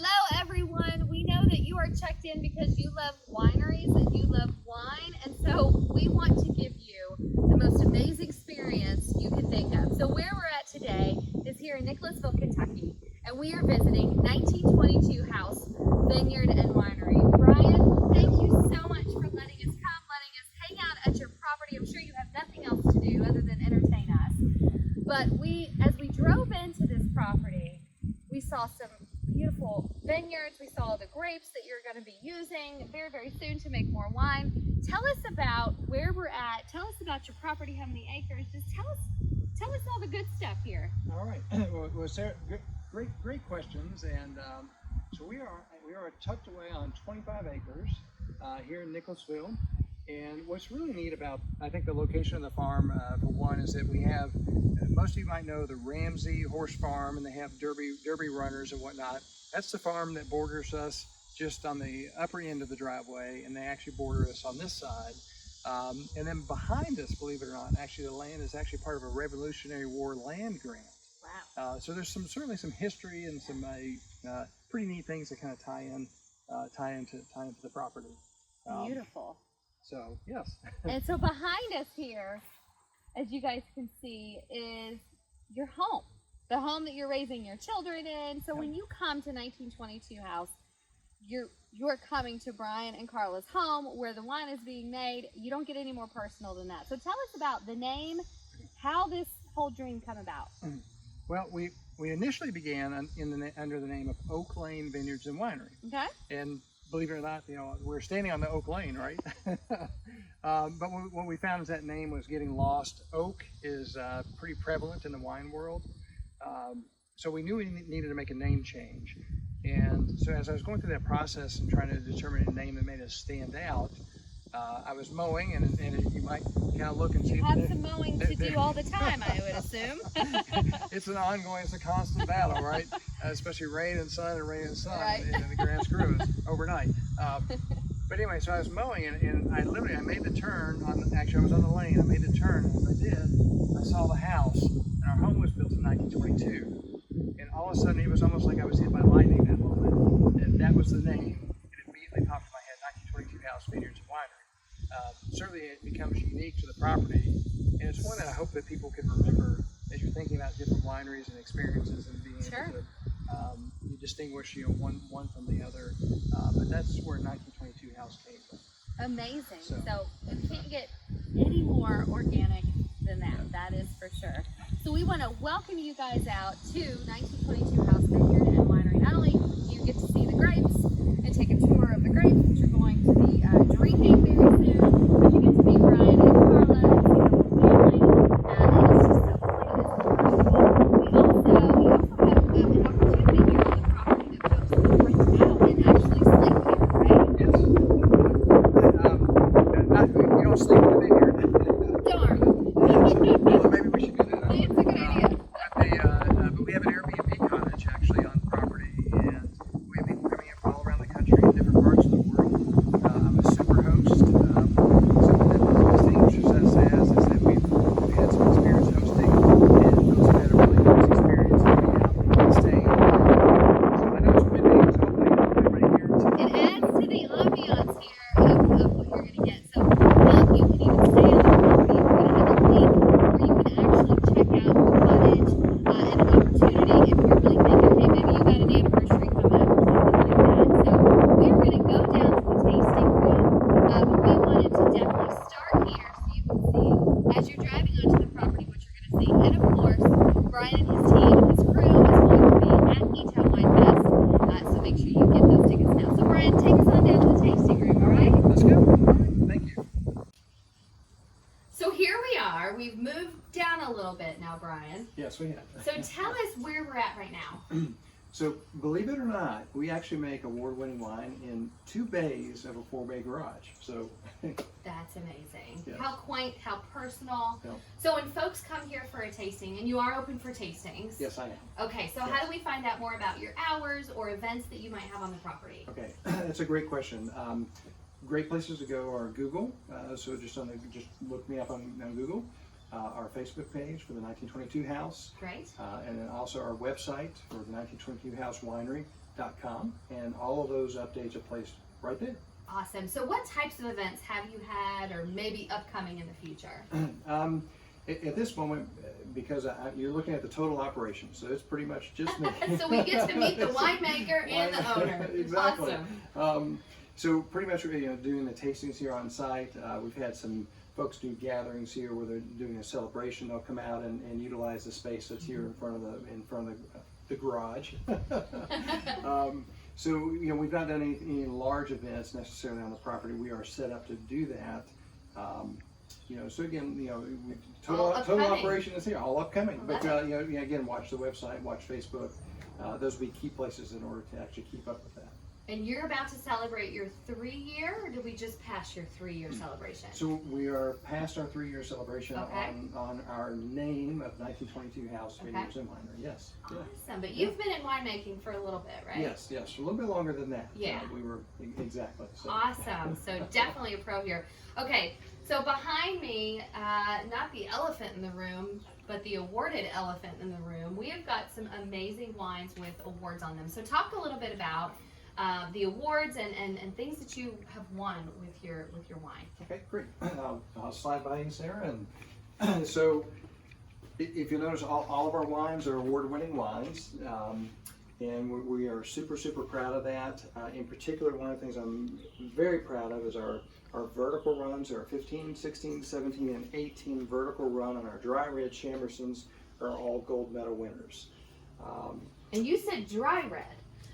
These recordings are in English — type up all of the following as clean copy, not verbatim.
Hello everyone. We know that you are checked in because you love wineries and you love wine, and so we want to give you the most amazing experience you can think of. So where we're at today is here in Nicholasville, Kentucky, and we are visiting 1922 House Vineyard and Winery. Brian, thank you so much for letting us come, letting us hang out at your property. I'm sure you have nothing else to do other than entertain us. But as we drove into this property, we saw some beautiful vineyards. We saw the grapes that you're going to be using very, very soon to make more wine. Tell us about where we're at. Tell us about your property, how many acres. Just tell us all the good stuff here. All right. Well, Sarah, great questions. And so we are tucked away on 25 acres here in Nicholasville. And what's really neat about, I think, the location of the farm, for one, is that we have, most of you might know the Ramsey horse farm, and they have Derby runners and whatnot. That's the farm that borders us just on the upper end of the driveway, and they actually border us on this side. And then behind us, believe it or not, actually the land is actually part of a Revolutionary War land grant. Wow. So there's certainly some history and some pretty neat things that kind of tie into the property. Beautiful. So yes. And so behind us here, as you guys can see, is your home. The home that you're raising your children in. So when you come to 1922 House, you're coming to Brian and Carla's home where the wine is being made. You don't get any more personal than that. So tell us about the name, how this whole dream come about. Well, we initially began under the name of Oak Lane Vineyards and Winery. Okay. And believe it or not, we're standing on the Oak Lane, right? But what we found is that name was getting lost. Oak is pretty prevalent in the wine world. So we knew we needed to make a name change. And so as I was going through that process and trying to determine a name that made us stand out, I was mowing, and you might kind of look and see. You have some mowing to do all the time, I would assume. It's a constant battle, right? Especially rain and sun, Right. and the grass grows overnight. But anyway, so I was mowing, and I made the turn. Actually, I was on the lane. I made the turn, and as I did, I saw the house, and our home was built in 1922. And all of a sudden, it was almost like I was hit by lightning that moment. And that was the name. It immediately popped in my head: 1922 House Vineyards and Winery. Certainly, it becomes unique to the property, and it's one that I hope that people can remember as you're thinking about different wineries and experiences and being able to distinguish one from the other. But that's where 1922 House came from. Amazing. So you can't get any more organic than that. That is for sure. So we want to welcome you guys out to 1922 House Vineyard and Winery. Not only do you get to see the grapes and take a tour of the grapes that you're going to be drinking very soon, but you get to meet Brian and Carla and see the whole family. And it's just so great. We also have an opportunity here on the property that folks can rent out and actually sleep here, right? Yes. You don't sleep in the vineyard. Darn. Well, maybe we should do that. It's a good idea. But we have an Airbnb cottage actually on the property, and we have people coming in from all around the country in different parts of the world. I'm a super host. Something that distinguishes us is that we've had some experience hosting, and folks have had a really nice experience in being out and staying. So I know it's windy, so hopefully everybody here. It adds to the ambiance here of what you're going to get. So you can even stay on the property. We're going to have a link where you can actually check out the cottage and an opportunity if you're really thinking, hey, maybe you got an anniversary coming up or something like that. So we're going to go down to the tasting room, but we wanted to definitely start here so you can see as you're driving onto the property what you're going to see. And of course, Brian and his team, his crew is going to be at E-Town Wine Fest, so make sure you get those tickets now. So Brian, take us on down to the tasting room, all right? Let's go. All right, thank you. So here we are. We've moved down a little bit now, Brian. Yes, we have. So tell us where we're at right now. So believe it or not, we actually make award-winning wine in 2 bays of a 4-bay garage. So That's amazing. Yeah. How quaint, how personal. Yeah. So when folks come here for a tasting, and you are open for tastings. Yes, I am. Okay, so how do we find out more about your hours or events that you might have on the property? Okay, that's a great question. Great places to go are Google. So just look me up on Google. Our Facebook page for the 1922 House. Great. And then also our website for the 1922 House Winery. housewineywinery.com, and all of those updates are placed right there. Awesome. So what types of events have you had or maybe upcoming in the future? At this moment, because you're looking at the total operation, so it's pretty much just me. So we get to meet the winemaker and the owner. Exactly. Awesome. So pretty much, doing the tastings here on site. We've had some folks do gatherings here where they're doing a celebration. They'll come out and utilize the space that's here in front of the garage. So we've not done any large events necessarily on the property. We are set up to do that. So again, total operation is here, all upcoming. But again, watch the website, watch Facebook. Those will be key places in order to actually keep up with that. And you're about to celebrate your 3-year, or did we just pass your 3-year celebration? So we are past our 3-year celebration Okay. on our name of 1922 House Vineyards and Winery. Yes. Awesome. But you've been in winemaking for a little bit, right? Yes, a little bit longer than that. Yeah. We were exactly. So. Awesome. So definitely a pro here. Okay, so behind me, not the elephant in the room, but the awarded elephant in the room, we have got some amazing wines with awards on them. So talk a little bit about the awards and things that you have won with your wine. Okay, great. I'll slide by you, Sarah. And so, if you notice, all of our wines are award-winning wines, and we are super proud of that. In particular, one of the things I'm very proud of is our vertical runs. Our 15, 16, 17, and 18 vertical run on our dry red Chambersons are all gold medal winners. And you said dry red.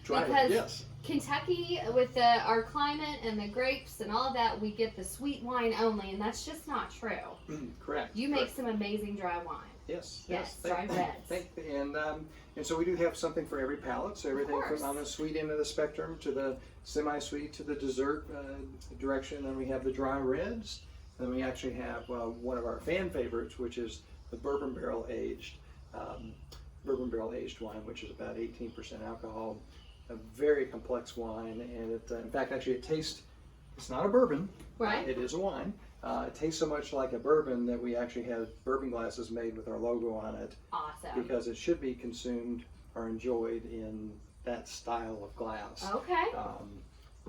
Dry because red, yes. Kentucky, with our climate and the grapes and all of that, we get the sweet wine only, and that's just not true. Correct. You make some amazing dry wine. Yes. Dry reds. And so we do have something for every palate. So everything from on the sweet end of the spectrum to the semi-sweet to the dessert direction. And we have the dry reds. And then we actually have one of our fan favorites, which is the bourbon barrel aged wine, which is about 18% alcohol. A very complex wine, and it, in fact, actually, it's not a bourbon. Right. It is a wine. It tastes so much like a bourbon that we actually have bourbon glasses made with our logo on it. Awesome. Because it should be consumed or enjoyed in that style of glass. Okay.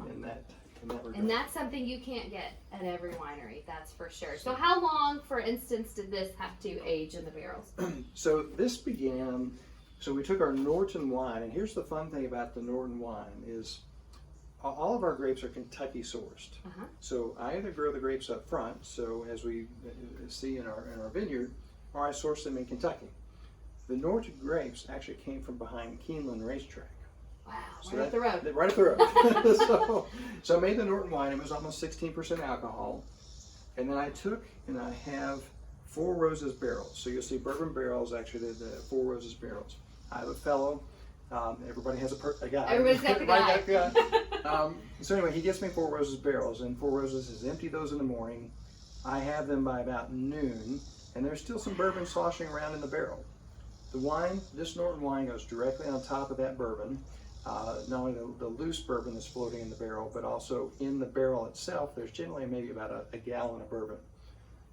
In that regard. And that's something you can't get at every winery, that's for sure. So how long, for instance, did this have to age in the barrels? So this began. So we took our Norton wine, and here's the fun thing about the Norton wine is all of our grapes are Kentucky sourced. So I either grow the grapes up front, so as we see in our vineyard, or I source them in Kentucky. The Norton grapes actually came from behind Keeneland Racetrack. Wow, So right up the road. Right up the road. so I made the Norton wine. It was almost 16% alcohol. And then I took and I have Four Roses barrels. So you'll see bourbon barrels, actually the Four Roses barrels. I have a fellow. Everybody has a guy. Everybody's got the guy. So anyway, he gets me Four Roses barrels, and Four Roses has emptied those in the morning. I have them by about noon, and there's still some bourbon sloshing around in the barrel. The wine, this Norton wine, goes directly on top of that bourbon. Not only the loose bourbon that's floating in the barrel, but also in the barrel itself, there's generally maybe about a gallon of bourbon.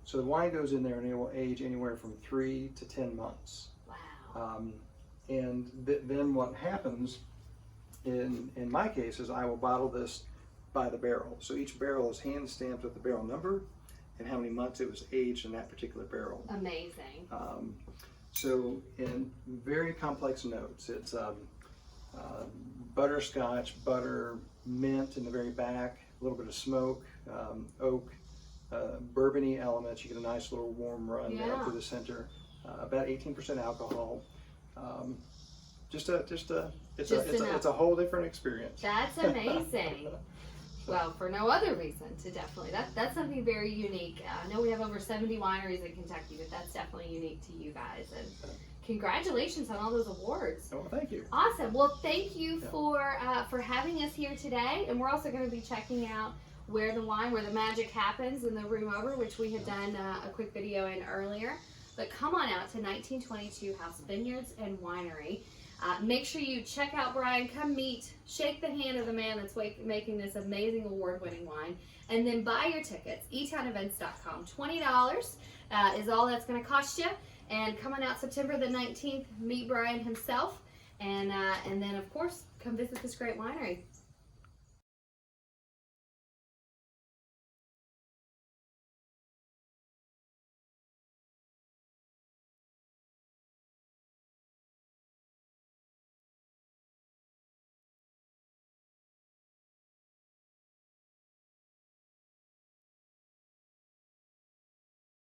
So the wine goes in there, and it will age anywhere from 3 to 10 months. Wow. And then what happens in my case is I will bottle this by the barrel. So each barrel is hand stamped with the barrel number and how many months it was aged in that particular barrel. Amazing. So in very complex notes, it's butterscotch, butter, mint in the very back, a little bit of smoke, oak, bourbony elements. You get a nice little warm run down through the center. About 18% alcohol. It's a whole different experience. That's amazing. Well, for no other reason to definitely, that's something very unique. I know we have over 70 wineries in Kentucky, but that's definitely unique to you guys. And congratulations on all those awards. Oh, thank you. Awesome. Well, thank you for having us here today. And we're also going to be checking out where the magic happens in the room over, which we had done a quick video in earlier. But come on out to 1922 House Vineyards and Winery. Make sure you check out Brian, come meet, shake the hand of the man that's making this amazing award-winning wine, and then buy your tickets, etownevents.com. $20 is all that's going to cost you. And come on out September the 19th, meet Brian himself, And then, of course, come visit this great winery.